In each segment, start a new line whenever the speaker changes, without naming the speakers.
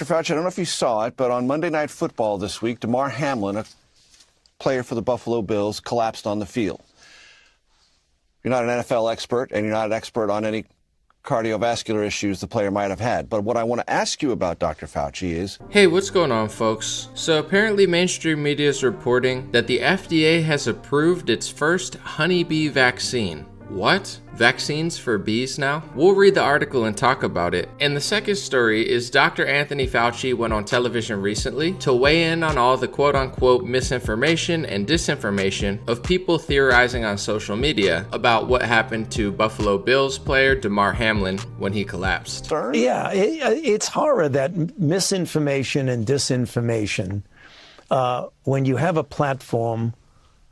Fauci, I don't know if you saw it, but on Monday Night Football this week, Damar Hamlin, a player for the Buffalo Bills, collapsed on the field. You're not an NFL expert, and you're not an expert on any cardiovascular issues the player might have had. But what I want to ask you about, Dr. Fauci, is...
Hey, what's going on, folks? So apparently mainstream media is reporting that the FDA has approved its first Honeybee Vaccine. What? Vaccines for bees now? We'll read the article and talk about it. And the second story is Dr. Anthony Fauci went on television recently to weigh in on all the quote-unquote misinformation and disinformation of people theorizing on social media about what happened to Buffalo Bills player Damar Hamlin when he collapsed.
Yeah, it's horror that misinformation and disinformation, when you have a platform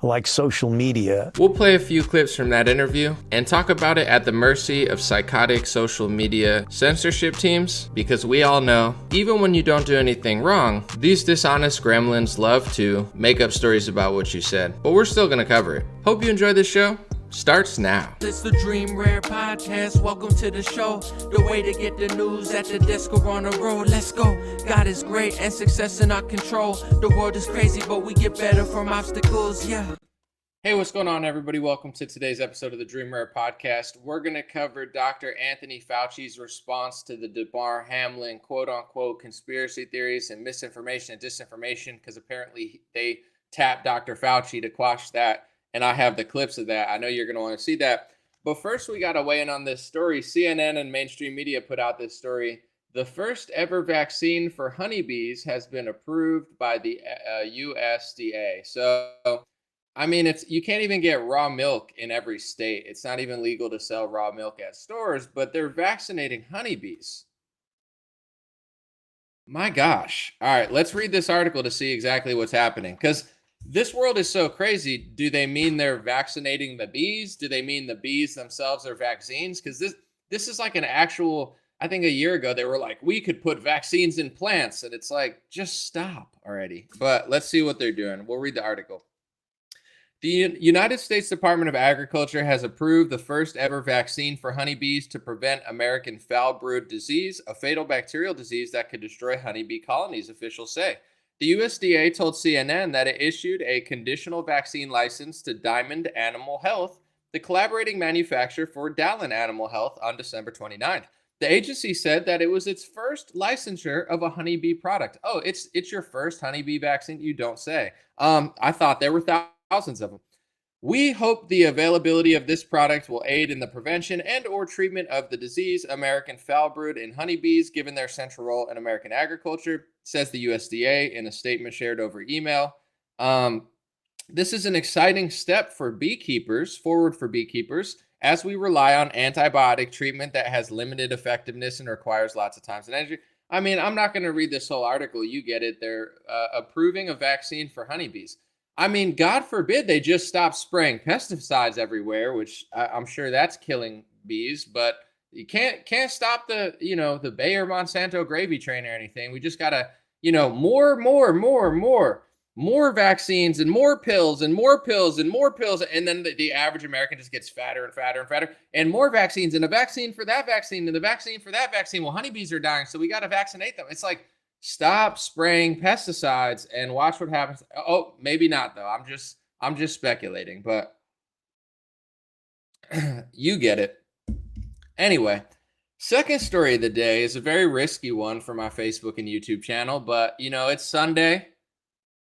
like social media.
We'll play a few clips from that interview and talk about it at the mercy of psychotic social media censorship teams, because we all know, even when you don't do anything wrong, these dishonest gremlins love to make up stories about what you said. But we're still gonna cover it. Hope you enjoy this show. Starts now.
It's the Dream Rare Podcast. Welcome to the show. The way to get the news at the desk or on the road. Let's go. God is great and success in our control. The world is crazy, but we get better from obstacles. Yeah.
Hey, what's going on, everybody? Welcome to today's episode of the Dream Rare Podcast. We're going to cover Dr. Anthony Fauci's response to the Damar Hamlin quote-unquote conspiracy theories and misinformation and disinformation, because apparently they tapped Dr. Fauci to quash that. And I have the clips of that. I know you're going to want to see that. But first, we got to weigh in on this story. CNN and mainstream media put out this story. The first ever vaccine for honeybees has been approved by the USDA. So, I mean, you can't even get raw milk in every state. It's not even legal to sell raw milk at stores, but they're vaccinating honeybees. My gosh. All right, let's read this article to see exactly what's happening. Because this world is so crazy. Do they mean they're vaccinating the bees? Do they mean the bees themselves are vaccines? Because this is like an actual, I think a year ago, they were like, we could put vaccines in plants. And it's like, just stop already. But let's see what they're doing. We'll read the article. The United States Department of Agriculture has approved the first ever vaccine for honeybees to prevent American foul brood disease, a fatal bacterial disease that could destroy honeybee colonies, officials say. The USDA told CNN that it issued a conditional vaccine license to Diamond Animal Health, the collaborating manufacturer for Dallin Animal Health, on December 29th. The agency said that it was its first licensure of a honeybee product. Oh, it's your first honeybee vaccine? You don't say. I thought there were thousands of them. We hope the availability of this product will aid in the prevention and or treatment of the disease American foul brood in honeybees, given their central role in American agriculture, says the USDA in a statement shared over email. This is an exciting step for beekeepers, as we rely on antibiotic treatment that has limited effectiveness and requires lots of time and energy. I mean, I'm not going to read this whole article. You get it. They're approving a vaccine for honeybees. I mean, God forbid they just stop spraying pesticides everywhere, which I'm sure that's killing bees, but you can't stop the Bayer Monsanto gravy train or anything. We just gotta, more vaccines and more pills and more pills and more pills. And then the average American just gets fatter and fatter and fatter, and more vaccines and a vaccine for that vaccine and the vaccine for that vaccine. Well, honeybees are dying, so we got to vaccinate them. It's like, stop spraying pesticides and watch what happens. Oh, maybe not though. I'm just speculating, but you get it. Anyway, second story of the day is a very risky one for my Facebook and YouTube channel, but it's Sunday.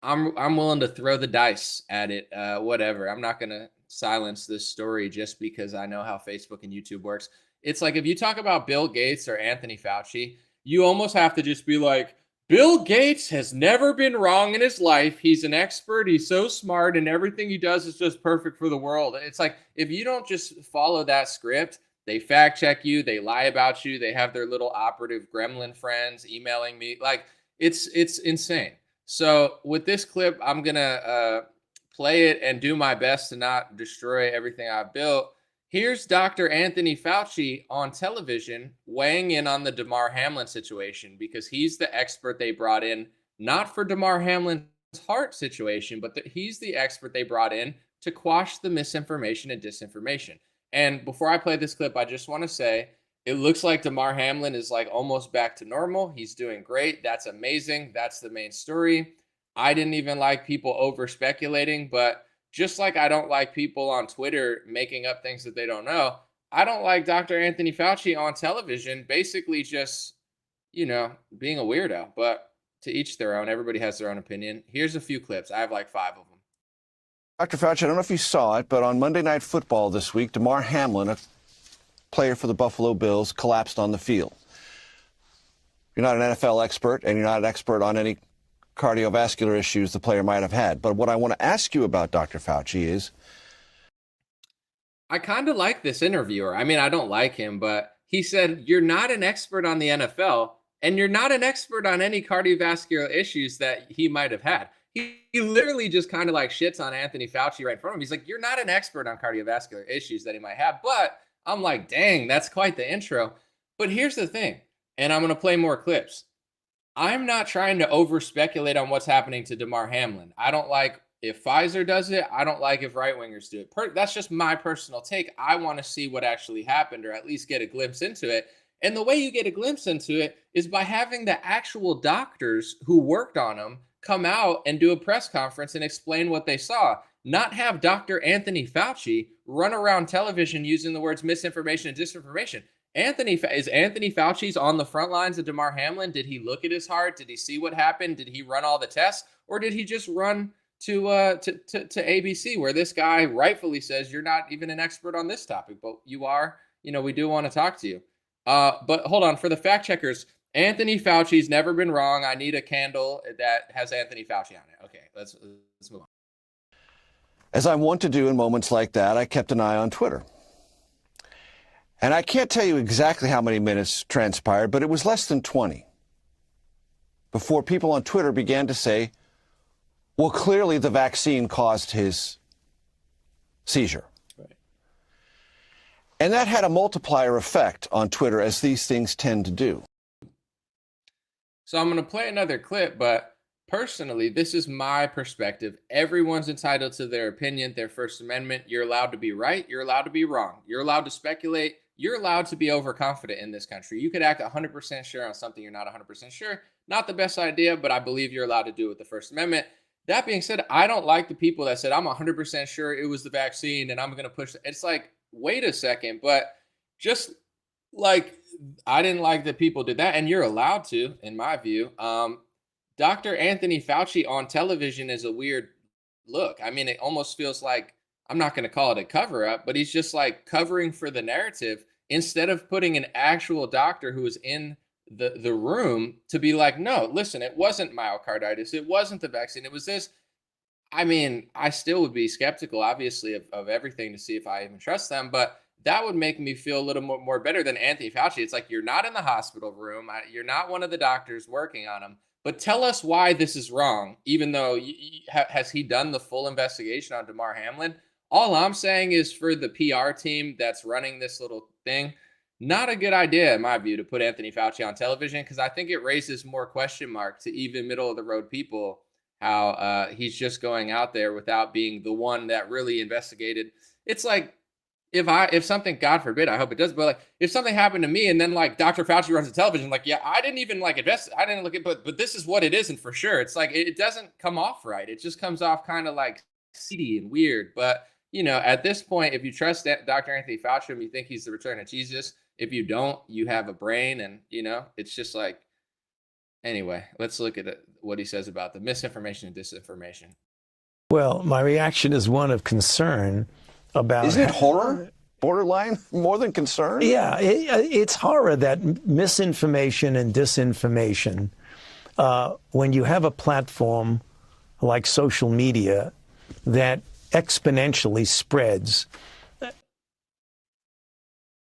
I'm willing to throw the dice at it. Whatever. I'm not going to silence this story just because I know how Facebook and YouTube works. It's like if you talk about Bill Gates or Anthony Fauci, you almost have to just be like, Bill Gates has never been wrong in his life. He's an expert. He's so smart, and everything he does is just perfect for the world. It's like, if you don't just follow that script, they fact check you, they lie about you, they have their little operative gremlin friends emailing me. Like, it's insane. So with this clip, I'm going to play it and do my best to not destroy everything I've built. Here's Dr. Anthony Fauci on television weighing in on the Damar Hamlin situation, because he's the expert they brought in, not for Damar Hamlin's heart situation, but he's the expert they brought in to quash the misinformation and disinformation. And before I play this clip, I just want to say, It looks like Damar Hamlin is like almost back to normal. He's doing great. That's amazing. That's the main story. I didn't even like people over speculating, but just like I don't like people on Twitter making up things that they don't know, I don't like Dr. Anthony Fauci on television basically just, being a weirdo. But to each their own. Everybody has their own opinion. Here's a few clips. I have like 5 of them.
Dr. Fauci, I don't know if you saw it, but on Monday Night Football this week, Damar Hamlin, a player for the Buffalo Bills, collapsed on the field. You're not an NFL expert, and you're not an expert on any cardiovascular issues the player might have had. But what I want to ask you about, Dr. Fauci, is...
I kind of like this interviewer. I mean, I don't like him, but he said, you're not an expert on the NFL, and you're not an expert on any cardiovascular issues that he might have had. He literally just kind of like shits on Anthony Fauci right in front of him. He's like, you're not an expert on cardiovascular issues that he might have. But I'm like, dang, that's quite the intro. But here's the thing, and I'm going to play more clips. I'm not trying to over speculate on what's happening to Damar Hamlin. I don't like if Pfizer does it. I don't like if right-wingers do it. That's just my personal take. I want to see what actually happened, or at least get a glimpse into it. And the way you get a glimpse into it is by having the actual doctors who worked on him come out and do a press conference and explain what they saw. Not have Dr. Anthony Fauci run around television using the words misinformation and disinformation. Is Anthony Fauci's on the front lines of Damar Hamlin? Did he look at his heart? Did he see what happened? Did he run all the tests? Or did he just run to ABC, where this guy rightfully says you're not even an expert on this topic, but you are? We do want to talk to you. But hold on, for the fact checkers, Anthony Fauci's never been wrong. I need a candle that has Anthony Fauci on it. Okay, let's move on.
As I want to do in moments like that, I kept an eye on Twitter. And I can't tell you exactly how many minutes transpired, but it was less than 20 before people on Twitter began to say, well, clearly the vaccine caused his seizure. Right. And that had a multiplier effect on Twitter, as these things tend to do.
So I'm going to play another clip, but personally, this is my perspective. Everyone's entitled to their opinion, their First Amendment. You're allowed to be right. You're allowed to be wrong. You're allowed to speculate. You're allowed to be overconfident in this country. You could act 100% sure on something you're not 100% sure. Not the best idea, but I believe you're allowed to do it with the First Amendment. That being said, I don't like the people that said, I'm 100% sure it was the vaccine and I'm going to push it. It's like, wait a second, but just like, I didn't like that people did that, and you're allowed to, in my view. Dr. Anthony Fauci on television is a weird look. I mean, it almost feels like, I'm not going to call it a cover up, but he's just like covering for the narrative instead of putting an actual doctor who is in the room to be like, no, listen, it wasn't myocarditis. It wasn't the vaccine. It was this. I mean, I still would be skeptical, obviously, of everything to see if I even trust them, but that would make me feel a little more better than Anthony Fauci. It's like, you're not in the hospital room. You're not one of the doctors working on him. But tell us why this is wrong, even though has he done the full investigation on Damar Hamlin? All I'm saying is, for the PR team that's running this little thing, not a good idea, in my view, to put Anthony Fauci on television, because I think it raises more question mark to even middle of the road people, how he's just going out there without being the one that really investigated. It's like, if something, God forbid, I hope it does, but like if something happened to me and then like Dr. Fauci runs the television, like, yeah, I didn't even like invest. I didn't look at, but this is what it is. And for sure, it's like, it doesn't come off right. It just comes off kind of like seedy and weird. But, at this point, if you trust Dr. Anthony Fauci and you think he's the return of Jesus, if you don't, you have a brain. And, it's just like, anyway, let's look at what he says about the misinformation and disinformation.
Well, my reaction is one of concern about...
Isn't it horror? Borderline? More than concern?
Yeah, it's horror that misinformation and disinformation, when you have a platform like social media that exponentially spreads.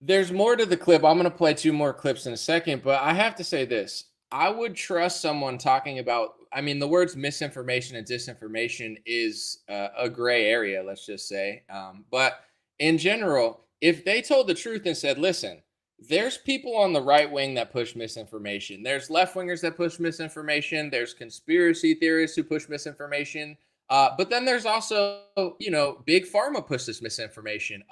There's more to the clip. I'm going to play 2 more clips in a second, but I have to say this. I would trust someone talking about, the words misinformation and disinformation is a gray area, let's just say. But in general, if they told the truth and said, listen, there's people on the right wing that push misinformation. There's left wingers that push misinformation. There's conspiracy theorists who push misinformation. But then there's also, big pharma pushes misinformation.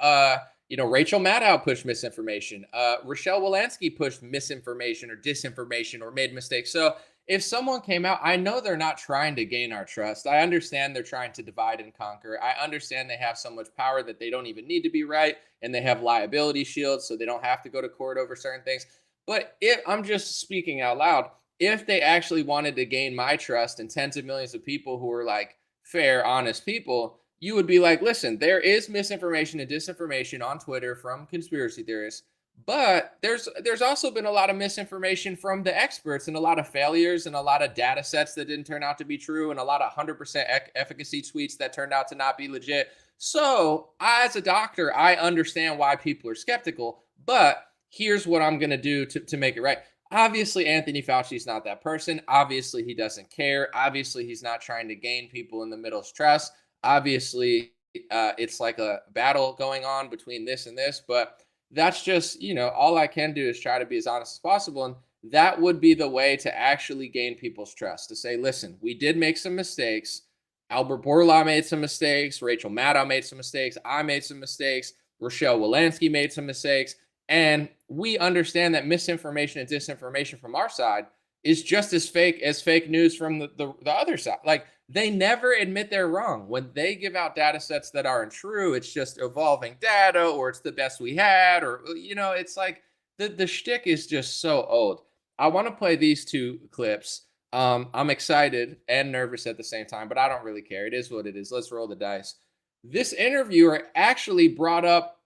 Rachel Maddow pushed misinformation. Rochelle Walensky pushed misinformation or disinformation or made mistakes. So if someone came out, I know they're not trying to gain our trust. I understand they're trying to divide and conquer. I understand they have so much power that they don't even need to be right. And they have liability shields, so they don't have to go to court over certain things. But if I'm just speaking out loud, if they actually wanted to gain my trust and tens of millions of people who are like fair, honest people, you would be like, listen, there is misinformation and disinformation on Twitter from conspiracy theorists, but there's also been a lot of misinformation from the experts and a lot of failures and a lot of data sets that didn't turn out to be true and a lot of 100% efficacy tweets that turned out to not be legit. So as a doctor, I understand why people are skeptical, but here's what I'm going to do to make it right. Obviously, Anthony Fauci is not that person. Obviously, he doesn't care. Obviously, he's not trying to gain people in the middle's trust. Obviously, it's like a battle going on between this and this, but that's just, all I can do is try to be as honest as possible. And that would be the way to actually gain people's trust, to say, listen, we did make some mistakes. Albert Bourla made some mistakes. Rachel Maddow made some mistakes. I made some mistakes. Rochelle Walensky made some mistakes. And we understand that misinformation and disinformation from our side is just as fake news from the other side. Like, they never admit they're wrong. When they give out data sets that aren't true, it's just evolving data, or it's the best we had, or, it's like the shtick is just so old. I want to play these two clips. I'm excited and nervous at the same time, but I don't really care. It is what it is. Let's roll the dice. This interviewer actually brought up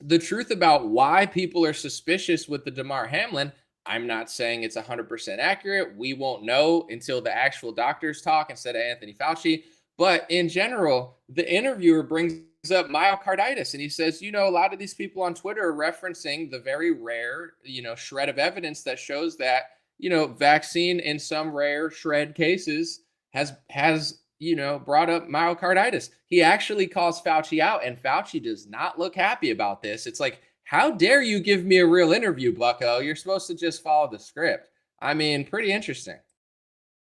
the truth about why people are suspicious with the Damar Hamlin. I'm not saying it's 100% accurate. We won't know until the actual doctors talk instead of Anthony Fauci. But in general, the interviewer brings up myocarditis, and he says, a lot of these people on Twitter are referencing the very rare, shred of evidence that shows that, vaccine in some rare shred cases has brought up myocarditis. He actually calls Fauci out, and Fauci does not look happy about this. It's like, how dare you give me a real interview, bucko? You're supposed to just follow the script. I mean, pretty interesting.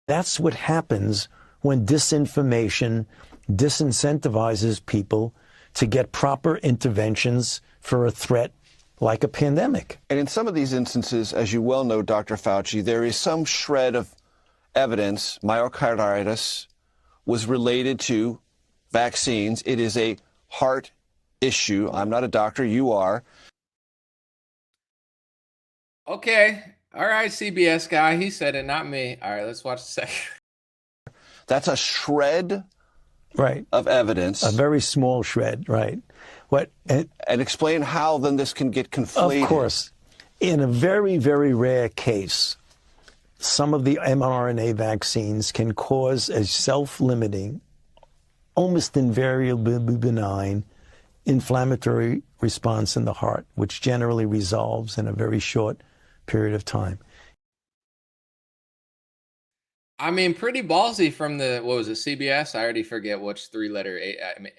That's what happens when disinformation disincentivizes people to get proper interventions for a threat like a pandemic.
And in some of these instances, as you well know, Dr. Fauci, there is some shred of evidence myocarditis was related to vaccines. It is a heart issue. I'm not a doctor. You are.
Okay. All right, CBS guy. He said it, not me. All right, let's watch the second.
That's a shred of evidence.
A very small shred, right.
And explain how then this can get conflated.
Of course. In a very, very rare case, some of the mRNA vaccines can cause a self-limiting, almost invariably benign, inflammatory response in the heart, which generally resolves in a very short period of time.
I mean, pretty ballsy from CBS? I already forget which three-letter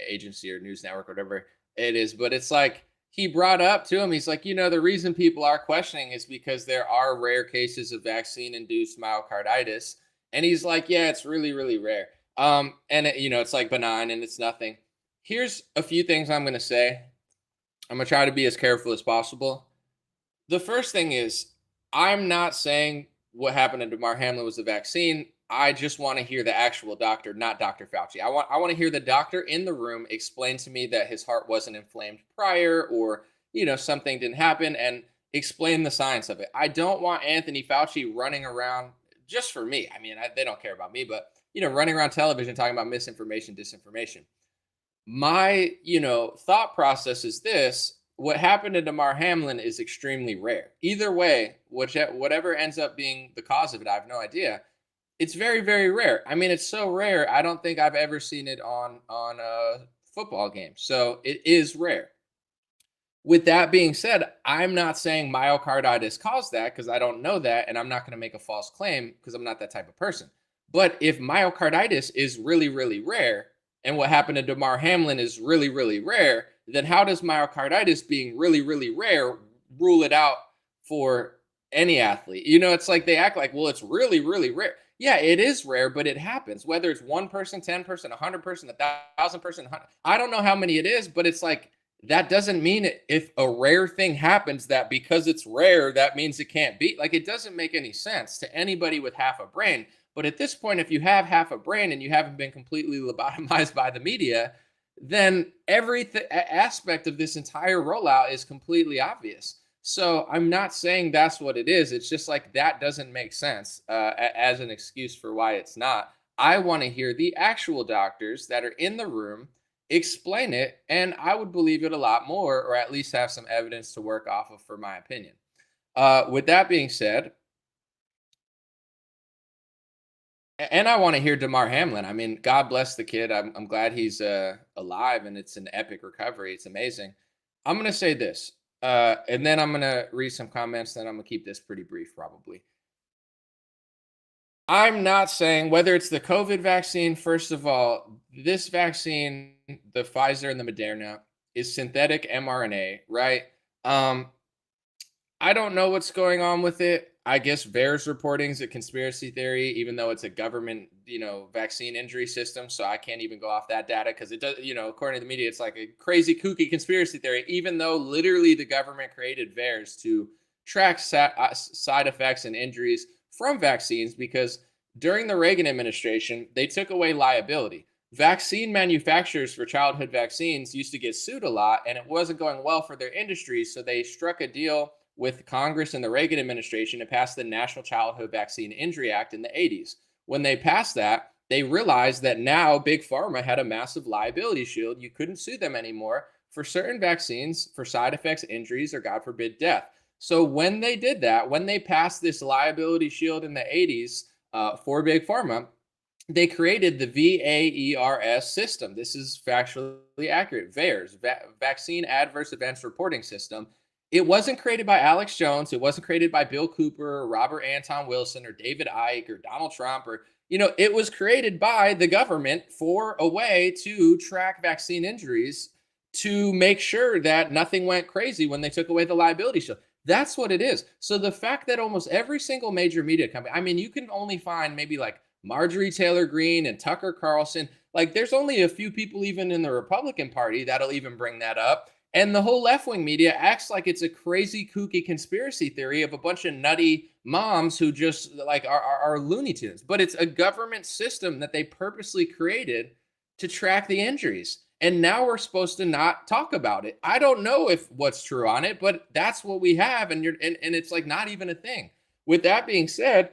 agency or news network, whatever it is. But it's like, he brought up to him, he's like, the reason people are questioning is because there are rare cases of vaccine-induced myocarditis. And he's like, yeah, it's really, really rare. It's like benign and it's nothing. Here's a few things I'm going to say. I'm going to try to be as careful as possible. The first thing is, I'm not saying what happened to Damar Hamlin was the vaccine. I just want to hear the actual doctor, not Dr. Fauci. I want to hear the doctor in the room explain to me that his heart wasn't inflamed prior, or, something didn't happen, and explain the science of it. I don't want Anthony Fauci running around, just for me. I mean, they don't care about me, but, running around television talking about misinformation, disinformation. My, thought process is this: what happened to Damar Hamlin is extremely rare. Either way, whatever ends up being the cause of it, I have no idea. It's very, very rare. I mean, it's so rare, I don't think I've ever seen it on a football game. So it is rare. With that being said, I'm not saying myocarditis caused that, because I don't know that, and I'm not going to make a false claim because I'm not that type of person. But if myocarditis is really, really rare, and what happened to Damar Hamlin is really, really rare, then how does myocarditis being really, really rare rule it out for any athlete? It's like they act like, well, it's really, really rare. Yeah, it is rare, but it happens. Whether it's 1 person, 10 person, 100 person, 1,000 person, 100, I don't know how many it is, but it's like that doesn't mean if a rare thing happens that because it's rare, that means it can't be. Like, it doesn't make any sense to anybody with half a brain. But at this point, if you have half a brain and you haven't been completely lobotomized by the media, then every aspect of this entire rollout is completely obvious. So I'm not saying that's what it is. It's just like that doesn't make sense as an excuse for why it's not. I want to hear the actual doctors that are in the room explain it, and I would believe it a lot more, or at least have some evidence to work off of for my opinion. With that being said, and I want to hear Damar Hamlin. I mean, God bless the kid. I'm glad he's alive, and it's an epic recovery. It's amazing. I'm going to say this, and then I'm going to read some comments, then I'm going to keep this pretty brief probably. I'm not saying whether it's the COVID vaccine, first of all, this vaccine, the Pfizer and the Moderna, is synthetic mRNA, right? I don't know what's going on with it. I guess VAERS reporting is a conspiracy theory, even though it's a government, vaccine injury system. So I can't even go off that data because it does, according to the media, it's like a crazy, kooky conspiracy theory, even though literally the government created VAERS to track side effects and injuries from vaccines, because during the Reagan administration, they took away liability. Vaccine manufacturers for childhood vaccines used to get sued a lot, and it wasn't going well for their industry. So they struck a deal with Congress and the Reagan administration to pass the National Childhood Vaccine Injury Act in the 80s. When they passed that, they realized that now Big Pharma had a massive liability shield. You couldn't sue them anymore for certain vaccines for side effects, injuries, or God forbid, death. So when they did that, when they passed this liability shield in the 80s for Big Pharma, they created the VAERS system. This is factually accurate. VAERS, Vaccine Adverse Events Reporting System. It wasn't created by Alex Jones. It wasn't created by Bill Cooper or Robert Anton Wilson or David Icke or Donald Trump, or, it was created by the government for a way to track vaccine injuries, to make sure that nothing went crazy when they took away the liability shield. That's what it is. So the fact that almost every single major media company, I mean, you can only find maybe like Marjorie Taylor Greene and Tucker Carlson. Like, there's only a few people even in the Republican Party that'll even bring that up. And the whole left-wing media acts like it's a crazy, kooky conspiracy theory of a bunch of nutty moms who just like are Looney Tunes. But it's a government system that they purposely created to track the injuries. And now we're supposed to not talk about it. I don't know if what's true on it, but that's what we have. And it's like not even a thing. With that being said,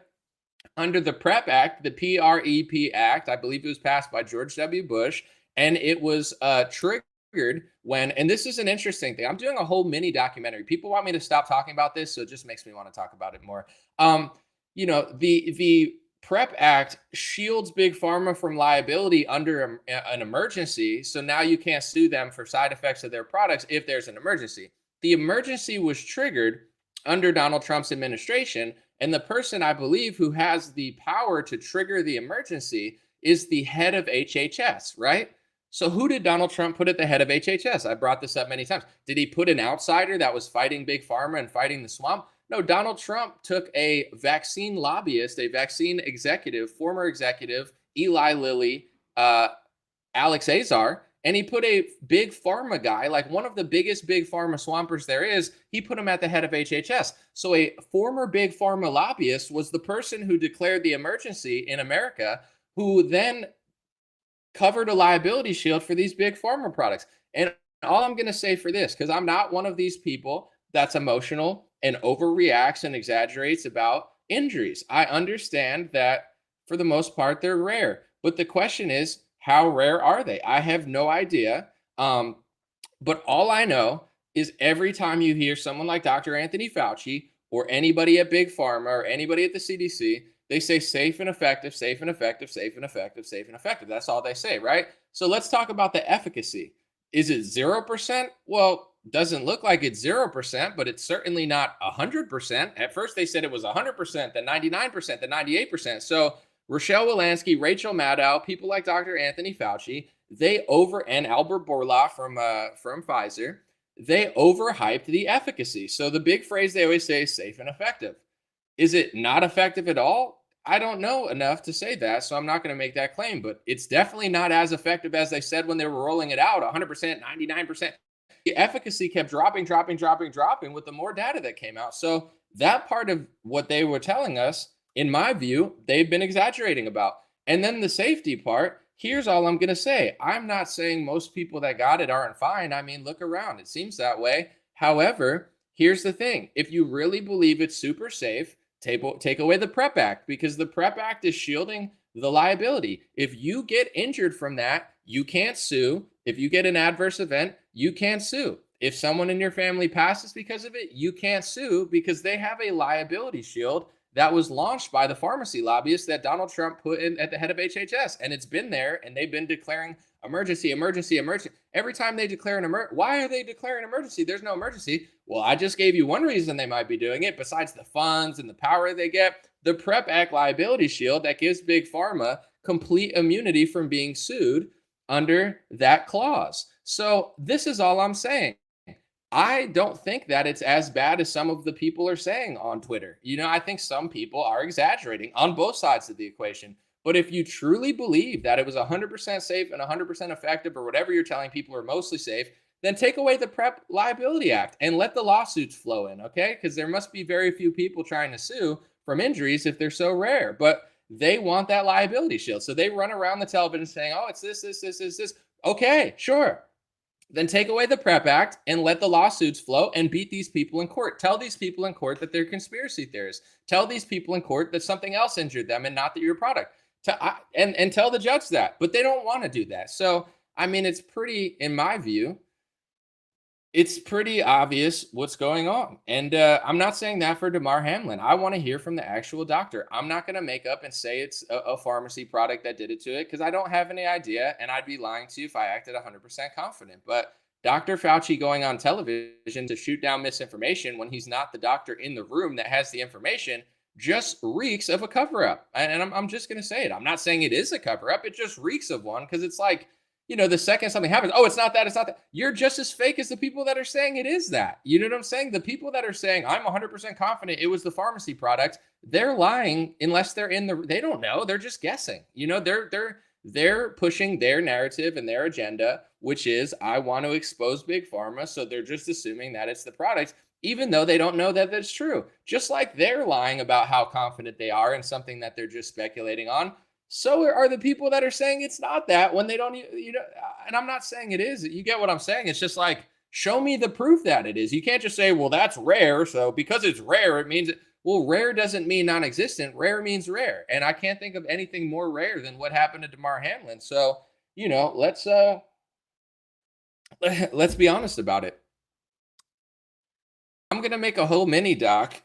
under the PrEP Act, the PrEP Act, I believe it was passed by George W. Bush, and it was triggered when, and this is an interesting thing. I'm doing a whole mini documentary. People want me to stop talking about this, so it just makes me want to talk about it more. The PrEP Act shields Big Pharma from liability under an emergency. So now you can't sue them for side effects of their products if there's an emergency. The emergency was triggered under Donald Trump's administration. And the person, I believe, who has the power to trigger the emergency is the head of HHS, right? So who did Donald Trump put at the head of HHS? I brought this up many times. Did he put an outsider that was fighting Big Pharma and fighting the swamp? No, Donald Trump took a vaccine lobbyist, a vaccine executive, former executive, Eli Lilly, Alex Azar, and he put a Big Pharma guy, like one of the biggest Big Pharma swampers there is, he put him at the head of HHS. So a former Big Pharma lobbyist was the person who declared the emergency in America, who then covered a liability shield for these Big Pharma products. And all I'm going to say for this, because I'm not one of these people that's emotional and overreacts and exaggerates about injuries. I understand that for the most part, they're rare. But the question is, how rare are they? I have no idea. But all I know is every time you hear someone like Dr. Anthony Fauci or anybody at Big Pharma or anybody at the CDC, they say safe and effective, safe and effective, safe and effective, safe and effective. That's all they say, right? So let's talk about the efficacy. Is it 0%? Well, doesn't look like it's 0%, but it's certainly not 100%. At first they said it was 100%, then 99%, then 98%. So Rochelle Walensky, Rachel Maddow, people like Dr. Anthony Fauci, and Albert Bourla from Pfizer, they overhyped the efficacy. So the big phrase they always say is safe and effective. Is it not effective at all? I don't know enough to say that, so I'm not going to make that claim, but it's definitely not as effective as they said when they were rolling it out, 100%, 99%. efficacy kept dropping with the more data that came out. So that part of what they were telling us, in my view, they've been exaggerating about. And then the safety part, here's all I'm going to say. I'm not saying most people that got it aren't fine. I mean, look around. It seems that way. However, here's the thing. If you really believe it's super safe, take away the PrEP Act, because the PrEP Act is shielding the liability. If you get injured from that, you can't sue. If you get an adverse event, you can't sue. If someone in your family passes because of it, you can't sue, because they have a liability shield that was launched by the pharmacy lobbyists that Donald Trump put in at the head of HHS. And it's been there, and they've been declaring emergency. Every time they declare an emergency, why are they declaring emergency? There's no emergency. Well, I just gave you one reason they might be doing it, besides the funds and the power they get. The PrEP Act liability shield that gives Big Pharma complete immunity from being sued under that clause. So this is all I'm saying. I don't think that it's as bad as some of the people are saying on Twitter. I think some people are exaggerating on both sides of the equation. But if you truly believe that it was 100% safe and 100% effective, or whatever you're telling people are mostly safe, then take away the PrEP Liability Act and let the lawsuits flow in, okay? Because there must be very few people trying to sue from injuries if they're so rare. But they want that liability shield. So they run around the television saying, oh, it's this. Okay, sure. Then take away the PrEP Act and let the lawsuits flow and beat these people in court. Tell these people in court that they're conspiracy theorists. Tell these people in court that something else injured them and not that you're a product. And tell the judge that. But they don't want to do that. So, I mean, it's pretty, in my view, it's pretty obvious what's going on. And I'm not saying that for Damar Hamlin. I want to hear from the actual doctor. I'm not going to make up and say it's a pharmacy product that did it to it, because I don't have any idea. And I'd be lying to you if I acted 100% confident. But Dr. Fauci going on television to shoot down misinformation when he's not the doctor in the room that has the information just reeks of a cover-up. And I'm just going to say it. I'm not saying it is a cover-up. It just reeks of one, because it's like, the second something happens, oh, it's not that. You're just as fake as the people that are saying it is that. You know what I'm saying? The people that are saying, I'm 100% confident it was the pharmacy product, they're lying unless they're they don't know. They're just guessing. They're pushing their narrative and their agenda, which is, I want to expose Big Pharma. So they're just assuming that it's the product, even though they don't know that that's true. Just like they're lying about how confident they are in something that they're just speculating on. So are the people that are saying it's not that, when they don't, and I'm not saying it is. You get what I'm saying? It's just like, show me the proof that it is. You can't just say, well, that's rare. So because it's rare, it means well, rare doesn't mean non-existent. Rare means rare. And I can't think of anything more rare than what happened to Damar Hamlin. So, let's be honest about it. I'm going to make a whole mini doc.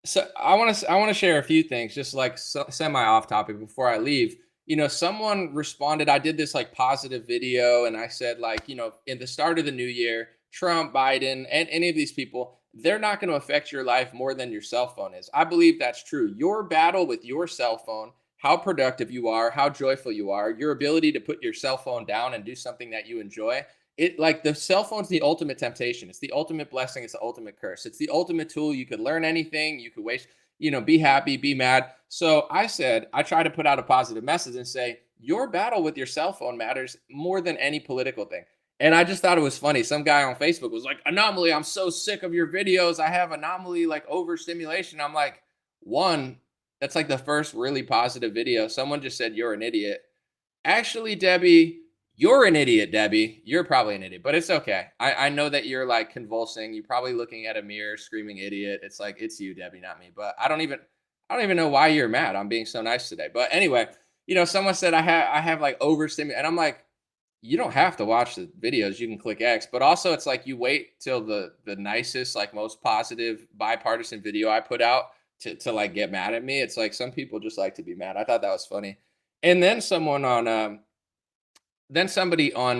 So I want to share a few things, just like semi off topic before I leave. Someone responded, I did this like positive video, and I said, like, in the start of the new year, Trump, Biden, and any of these people, they're not going to affect your life more than your cell phone is. I believe that's true. Your battle with your cell phone, how productive you are, how joyful you are, your ability to put your cell phone down and do something that you enjoy. Like, the cell phone's the ultimate temptation. It's the ultimate blessing. It's the ultimate curse. It's the ultimate tool. You could learn anything. You could waste, be happy, be mad. So I try to put out a positive message and say, your battle with your cell phone matters more than any political thing. And I just thought it was funny. Some guy on Facebook was like, Anomaly, I'm so sick of your videos. I have Anomaly, like, overstimulation. I'm like, one, that's like the first really positive video. Someone just said, you're an idiot. Actually, Debbie, you're an idiot, Debbie. You're probably an idiot, but it's okay. I know that you're like convulsing. You're probably looking at a mirror screaming idiot. It's like, it's you, Debbie, not me. But I don't even know why you're mad. I'm being so nice today. But anyway, someone said I have like overstimulation, and I'm like, you don't have to watch the videos. You can click X. But also, it's like, you wait till the nicest, like, most positive bipartisan video I put out to like get mad at me. It's like, some people just like to be mad. I thought that was funny. And then somebody on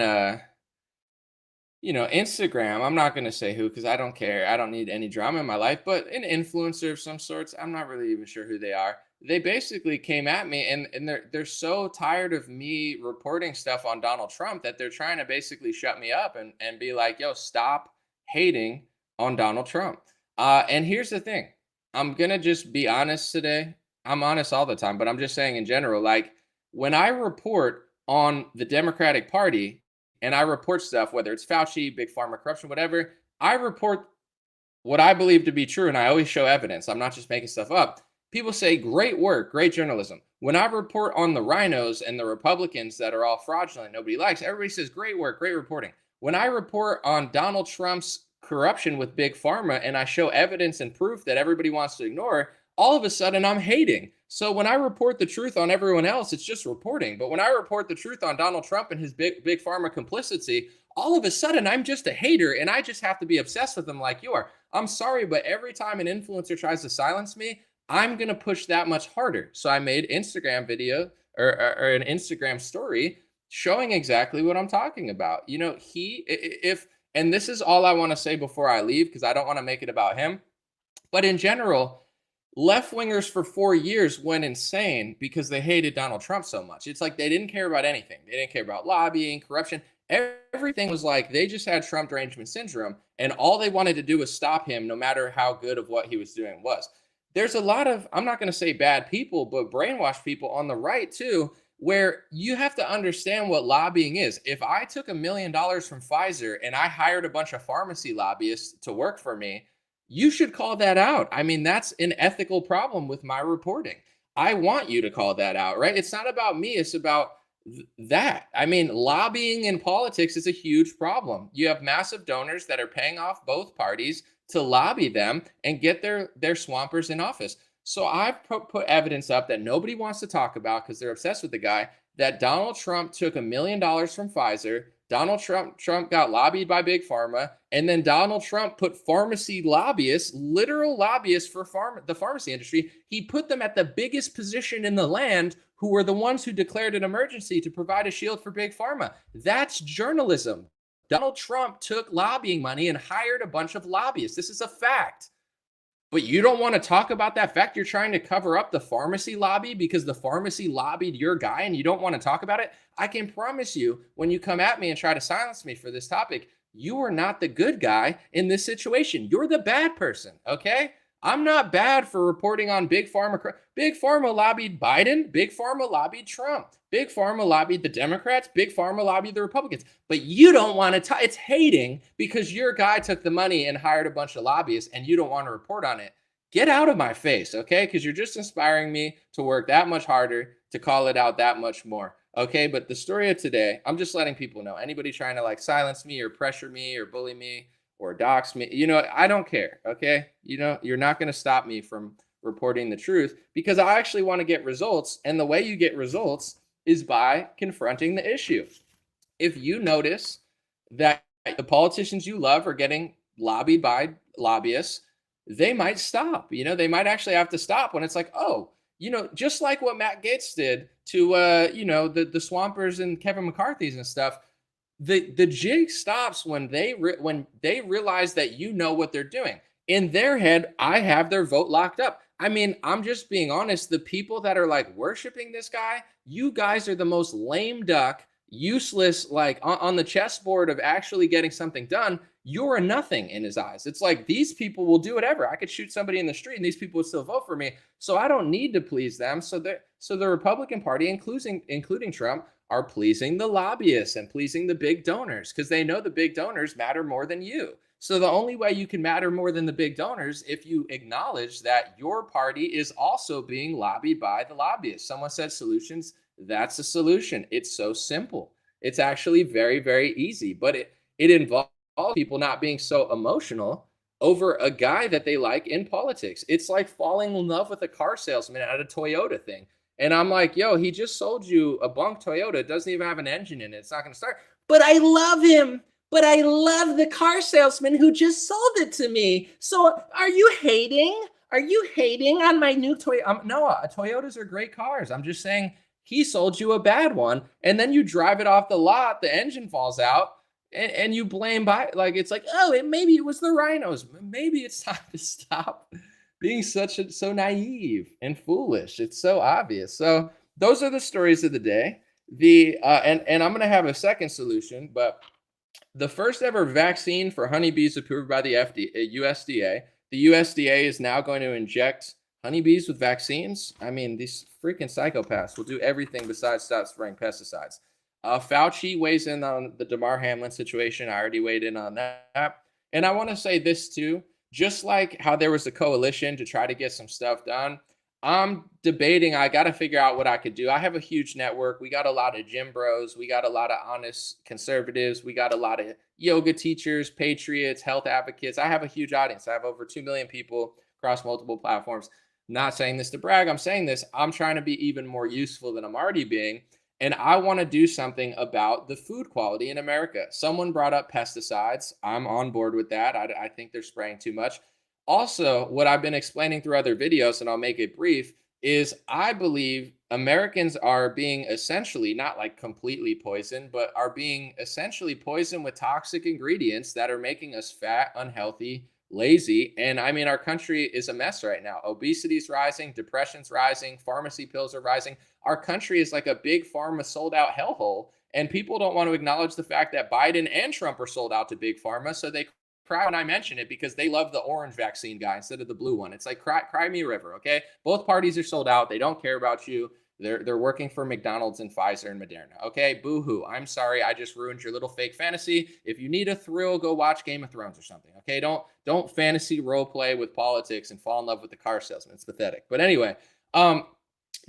Instagram, I'm not going to say who, because I don't care. I don't need any drama in my life, but an influencer of some sorts, I'm not really even sure who they are. They basically came at me, and they're so tired of me reporting stuff on Donald Trump that they're trying to basically shut me up and be like, yo, stop hating on Donald Trump. And here's the thing. I'm going to just be honest today. I'm honest all the time, but I'm just saying in general, like, when I report on the Democratic Party, and I report stuff, whether it's Fauci, big pharma corruption, whatever, I report what I believe to be true, and I always show evidence. I'm not just making stuff up. People say, great work, great journalism. When I report on the rhinos and the Republicans that are all fraudulent, nobody likes, everybody says, great work, great reporting. When I report on Donald Trump's corruption with big pharma and I show evidence and proof that everybody wants to ignore, all of a sudden I'm hating. So when I report the truth on everyone else, it's just reporting. But when I report the truth on Donald Trump and his big pharma complicity, all of a sudden I'm just a hater and I just have to be obsessed with them like you are. I'm sorry, but every time an influencer tries to silence me, I'm going to push that much harder. So I made Instagram video or an Instagram story showing exactly what I'm talking about. You know, and this is all I want to say before I leave, because I don't want to make it about him. But in general, left-wingers for 4 years went insane because they hated Donald Trump so much. It's like they didn't care about anything. They didn't care about lobbying, corruption. Everything was like they just had Trump derangement syndrome, and all they wanted to do was stop him, no matter how good of what he was doing was. There's a lot of, I'm not going to say bad people, but brainwashed people on the right too, where you have to understand what lobbying is. If I took $1 million from Pfizer and I hired a bunch of pharmacy lobbyists to work for me, you should call that out. I mean, that's an ethical problem with my reporting. I want you to call that out, right? It's not about me. It's about that. I mean, lobbying in politics is a huge problem. You have massive donors that are paying off both parties to lobby them and get their swampers in office. So I've put evidence up that nobody wants to talk about because they're obsessed with the guy, that Donald Trump took $1 million from Pfizer. Donald Trump got lobbied by Big Pharma, and then Donald Trump put pharmacy lobbyists, literal lobbyists for the pharmacy industry. He put them at the biggest position in the land, who were the ones who declared an emergency to provide a shield for Big Pharma. That's journalism. Donald Trump took lobbying money and hired a bunch of lobbyists. This is a fact. But you don't want to talk about that fact. You're trying to cover up the pharmacy lobby because the pharmacy lobbied your guy and you don't want to talk about it. I can promise you, when you come at me and try to silence me for this topic, you are not the good guy in this situation. You're the bad person, okay? I'm not bad for reporting on Big Pharma. Big Pharma lobbied Biden. Big Pharma lobbied Trump. Big Pharma lobbied the Democrats. Big Pharma lobbied the Republicans. But you don't want to talk. It's hating because your guy took the money and hired a bunch of lobbyists and you don't want to report on it. Get out of my face, okay? Because you're just inspiring me to work that much harder, to call it out that much more, okay? But the story of today, I'm just letting people know. Anybody trying to like silence me or pressure me or bully me or dox me, you know, I don't care, okay? You know, you're not going to stop me from reporting the truth because I actually want to get results. And the way you get results is by confronting the issue. If you notice that the politicians you love are getting lobbied by lobbyists, they might stop. You know, they might actually have to stop when it's like, oh, you know, just like what Matt Gaetz did to, you know, the Swampers and Kevin McCarthy's and stuff. The jig stops when they realize that you know what they're doing. In their head, I have their vote locked up. I mean, I'm just being honest. The people that are like worshiping this guy, you guys are the most lame duck, useless, like on the chessboard of actually getting something done. You're a nothing in his eyes. It's like these people will do whatever. I could shoot somebody in the street and these people would still vote for me. So I don't need to please them. So the Republican Party, including Trump, are pleasing the lobbyists and pleasing the big donors because they know the big donors matter more than you. So the only way you can matter more than the big donors if you acknowledge that your party is also being lobbied by the lobbyists. Someone said solutions. That's a solution. It's so simple. It's actually very, very easy, but it involves people not being so emotional over a guy that they like in politics. It's like falling in love with a car salesman at a Toyota thing. And I'm like, yo, he just sold you a bunk Toyota. It doesn't even have an engine in it. It's not going to start. But I love him. But I love the car salesman who just sold it to me. So are you hating? Are you hating on my new Toyota? No, Toyotas are great cars. I'm just saying he sold you a bad one. And then you drive it off the lot. The engine falls out. And you blame it's like, oh, maybe it was the rhinos. Maybe it's time to stop being so naive and foolish. It's so obvious. So those are the stories of the day. And I'm going to have a second solution, but the first ever vaccine for honeybees approved by the USDA. The USDA is now going to inject honeybees with vaccines. I mean, these freaking psychopaths will do everything besides stop spraying pesticides. Fauci weighs in on the Damar Hamlin situation. I already weighed in on that. And I want to say this too, just like how there was a coalition to try to get some stuff done, I'm debating. I got to figure out what I could do. I have a huge network. We got a lot of gym bros. We got a lot of honest conservatives. We got a lot of yoga teachers, patriots, health advocates. I have a huge audience. I have over 2 million people across multiple platforms. Not saying this to brag. I'm saying this. I'm trying to be even more useful than I'm already being. And I want to do something about the food quality in America. Someone brought up pesticides. I'm on board with that. I think they're spraying too much. Also, what I've been explaining through other videos, and I'll make it brief, is I believe Americans are being essentially, not like completely poisoned, but are being essentially poisoned with toxic ingredients that are making us fat, unhealthy, lazy. And I mean, our country is a mess right now. Obesity's rising, depression's rising, pharmacy pills are rising. Our country is like a big pharma sold out hellhole. And people don't want to acknowledge the fact that Biden and Trump are sold out to big pharma. So they cry when I mention it because they love the orange vaccine guy instead of the blue one. It's like cry me a river, okay? Both parties are sold out. They don't care about you. They're working for McDonald's and Pfizer and Moderna. Okay, boo-hoo. I'm sorry. I just ruined your little fake fantasy. If you need a thrill, go watch Game of Thrones or something. Okay, don't fantasy role play with politics and fall in love with the car salesman. It's pathetic. But anyway,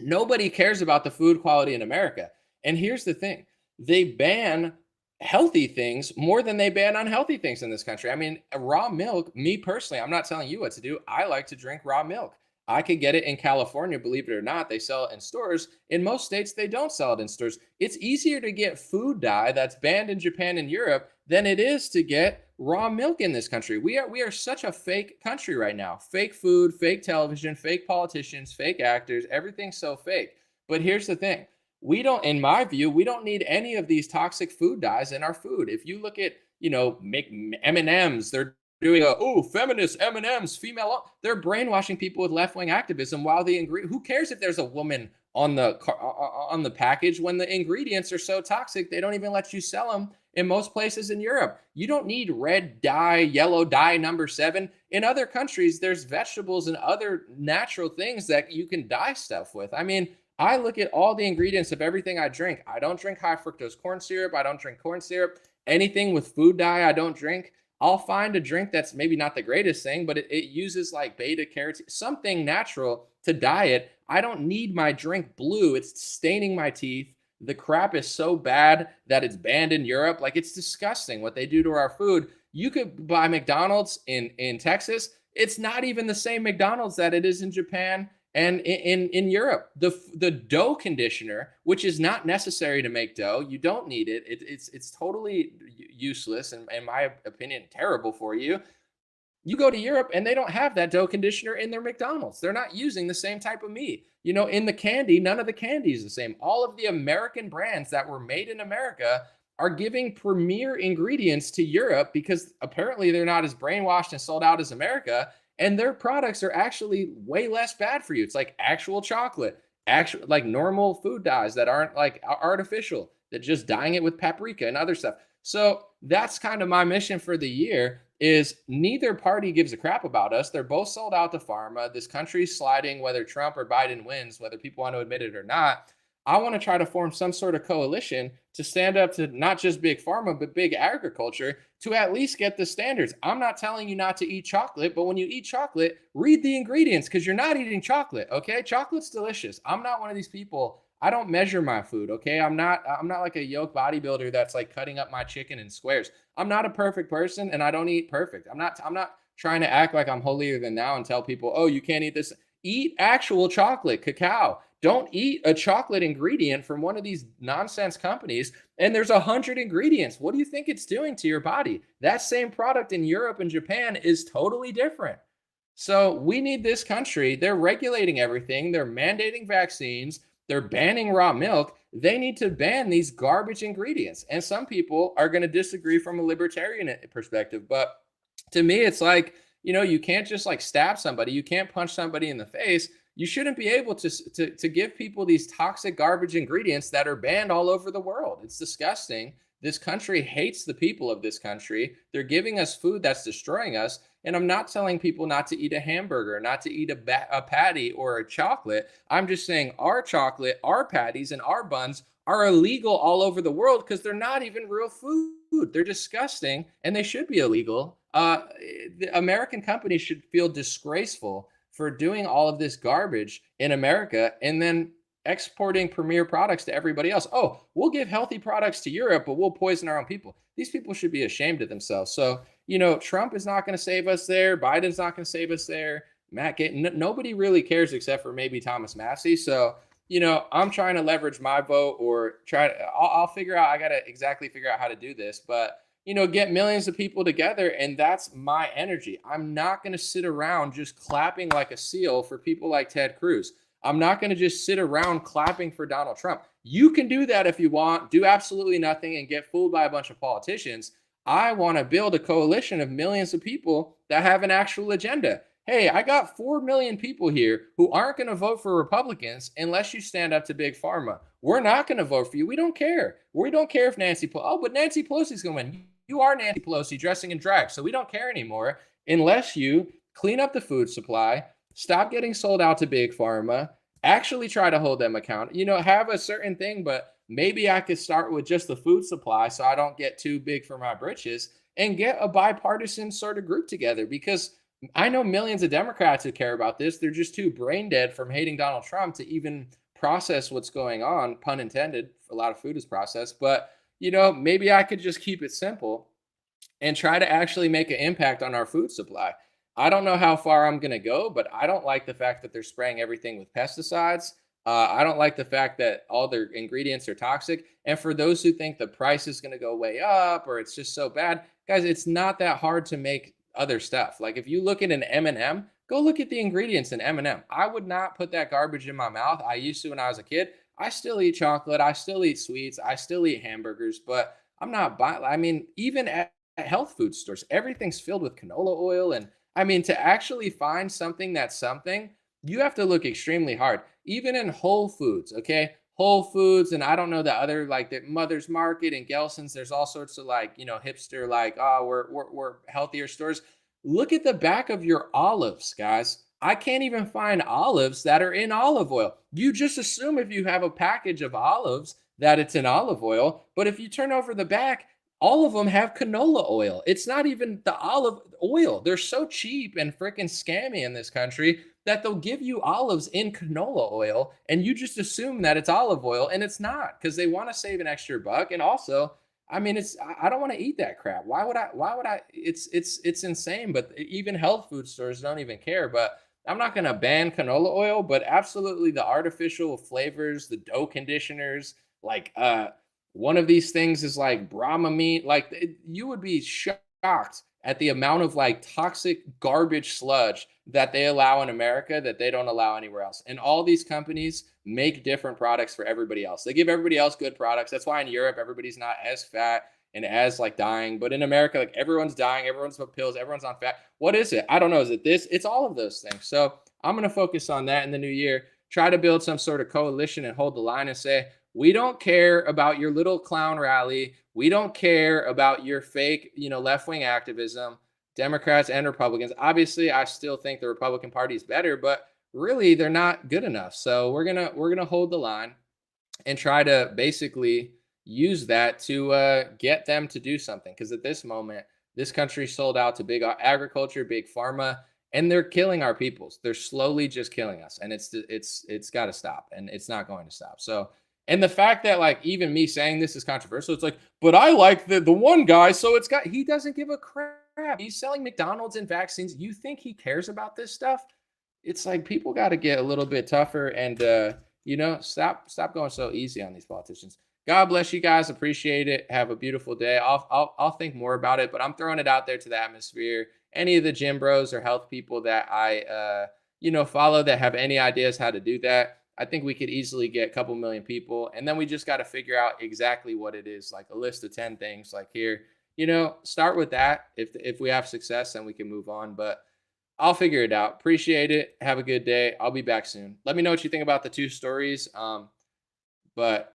nobody cares about the food quality in America. And here's the thing. They ban healthy things more than they ban unhealthy things in this country. I mean, raw milk, me personally, I'm not telling you what to do. I like to drink raw milk. I could get it in California, believe it or not. They sell it in stores. In most states, they don't sell it in stores. It's easier to get food dye that's banned in Japan and Europe than it is to get raw milk in this country. We are such a fake country right now. Fake food, fake television, fake politicians, fake actors, everything's so fake. But here's the thing. We don't, in my view, we don't need any of these toxic food dyes in our food. If you look at, make M&Ms, they're doing feminist M&Ms, female. They're brainwashing people with left-wing activism while the who cares if there's a woman on the package when the ingredients are so toxic they don't even let you sell them in most places in Europe. You don't need red dye, yellow dye number 7. In other countries, there's vegetables and other natural things that you can dye stuff with. I mean, I look at all the ingredients of everything I drink. I don't drink high fructose corn syrup. I don't drink corn syrup. Anything with food dye, I don't drink. I'll find a drink that's maybe not the greatest thing, but it uses like beta carotene, something natural to dye it. I don't need my drink blue. It's staining my teeth. The crap is so bad that it's banned in Europe. Like, it's disgusting what they do to our food. You could buy McDonald's in Texas. It's not even the same McDonald's that it is in Japan and in Europe. The dough conditioner, which is not necessary to make dough, you don't need it. It's totally useless and, in my opinion, terrible for you. You go to Europe and they don't have that dough conditioner in their McDonald's. They're not using the same type of meat. In the candy, none of the candy is the same. All of the American brands that were made in America are giving premier ingredients to Europe because apparently they're not as brainwashed and sold out as America. And their products are actually way less bad for you. It's like actual chocolate, actual like normal food dyes that aren't like artificial, that just dyeing it with paprika and other stuff. So that's kind of my mission for the year is neither party gives a crap about us. They're both sold out to pharma. This country's sliding, whether Trump or Biden wins, whether people want to admit it or not. I want to try to form some sort of coalition to stand up to not just big pharma, but big agriculture to at least get the standards. I'm not telling you not to eat chocolate, but when you eat chocolate, read the ingredients because you're not eating chocolate, okay? Chocolate's delicious. I'm not one of these people. I don't measure my food, okay? I'm not like a yoked bodybuilder that's like cutting up my chicken in squares. I'm not a perfect person and I don't eat perfect. I'm not trying to act like I'm holier than thou and tell people, oh, you can't eat this. Eat actual chocolate, cacao. Don't eat a chocolate ingredient from one of these nonsense companies. And there's 100 ingredients. What do you think it's doing to your body? That same product in Europe and Japan is totally different. So we need this country. They're regulating everything. They're mandating vaccines. They're banning raw milk. They need to ban these garbage ingredients. And some people are going to disagree from a libertarian perspective. But to me, it's like, you can't just like stab somebody. You can't punch somebody in the face. You shouldn't be able to give people these toxic garbage ingredients that are banned all over the world. It's disgusting This country hates the people of this country. They're giving us food that's destroying us. And I'm not telling people not to eat a hamburger, not to eat a patty or a chocolate. I'm just saying our chocolate, our patties, and our buns are illegal all over the world because they're not even real food. They're disgusting and they should be illegal. The American companies should feel disgraceful for doing all of this garbage in America and then exporting premier products to everybody else. Oh, we'll give healthy products to Europe, but we'll poison our own people. These people should be ashamed of themselves. So, Trump is not going to save us there. Biden's not going to save us there. Nobody really cares except for maybe Thomas Massey. So, I'm trying to leverage my vote or I'll figure out, I got to exactly figure out how to do this, but get millions of people together. And that's my energy. I'm not going to sit around just clapping like a seal for people like Ted Cruz. I'm not going to just sit around clapping for Donald Trump. You can do that if you want, do absolutely nothing and get fooled by a bunch of politicians. I want to build a coalition of millions of people that have an actual agenda. Hey, I got 4 million people here who aren't going to vote for Republicans unless you stand up to Big Pharma. We're not going to vote for you. We don't care. We don't care if Nancy Pelosi, but Nancy Pelosi's going to win. You are Nancy Pelosi dressing in drag, so we don't care anymore unless you clean up the food supply, stop getting sold out to Big Pharma, actually try to hold them accountable, have a certain thing, but maybe I could start with just the food supply so I don't get too big for my britches and get a bipartisan sort of group together because I know millions of Democrats who care about this. They're just too brain dead from hating Donald Trump to even process what's going on, pun intended. A lot of food is processed, but maybe I could just keep it simple and try to actually make an impact on our food supply. I don't know how far I'm going to go, but I don't like the fact that they're spraying everything with pesticides. I don't like the fact that all their ingredients are toxic. And for those who think the price is going to go way up or it's just so bad, guys, it's not that hard to make other stuff. Like if you look at an M&M, go look at the ingredients in M&M. I would not put that garbage in my mouth. I used to when I was a kid. I still eat chocolate. I still eat sweets. I still eat hamburgers, but I'm not buying. I mean, even at health food stores, everything's filled with canola oil. And I mean, to actually find something that's something, you have to look extremely hard. Even in Whole Foods, okay? Whole Foods, and I don't know the other, like the Mother's Market and Gelson's, there's all sorts of like, hipster, like, oh, we're healthier stores. Look at the back of your olives, guys. I can't even find olives that are in olive oil. You just assume if you have a package of olives that it's in olive oil. But if you turn over the back, all of them have canola oil. It's not even the olive oil. They're so cheap and freaking scammy in this country that they'll give you olives in canola oil and you just assume that it's olive oil and it's not because they want to save an extra buck. And also, I mean, I don't want to eat that crap. Why would I? It's insane. But even health food stores don't even care. But I'm not going to ban canola oil, but absolutely the artificial flavors, the dough conditioners, like one of these things is like Brahma meat. Like you would be shocked at the amount of like toxic garbage sludge that they allow in America that they don't allow anywhere else. And all these companies make different products for everybody else. They give everybody else good products. That's why in Europe, everybody's not as fat and as like dying. But in America, like everyone's dying, everyone's on pills, everyone's on fat. What is it? I don't know. Is it this? It's all of those things. So I'm going to focus on that in the new year, try to build some sort of coalition and hold the line and say, we don't care about your little clown rally. We don't care about your fake, left-wing activism, Democrats and Republicans. Obviously, I still think the Republican Party is better, but really they're not good enough. So we're gonna hold the line and try to basically use that to get them to do something. Because at this moment, this country sold out to big agriculture, big pharma, and they're killing our peoples. They're slowly just killing us, and it's got to stop, and it's not going to stop. So. And the fact that like even me saying this is controversial, it's like, but I like the one guy, so he doesn't give a crap. He's selling McDonald's and vaccines. You think he cares about this stuff? It's like people got to get a little bit tougher and stop going so easy on these politicians. God bless you guys. Appreciate it. Have a beautiful day. I'll think more about it, but I'm throwing it out there to the atmosphere. Any of the gym bros or health people that I follow that have any ideas how to do that, I think we could easily get a couple million people. And then we just got to figure out exactly what it is, like a list of 10 things like here, start with that. If we have success, then we can move on, but I'll figure it out. Appreciate it. Have a good day. I'll be back soon. Let me know what you think about the two stories. But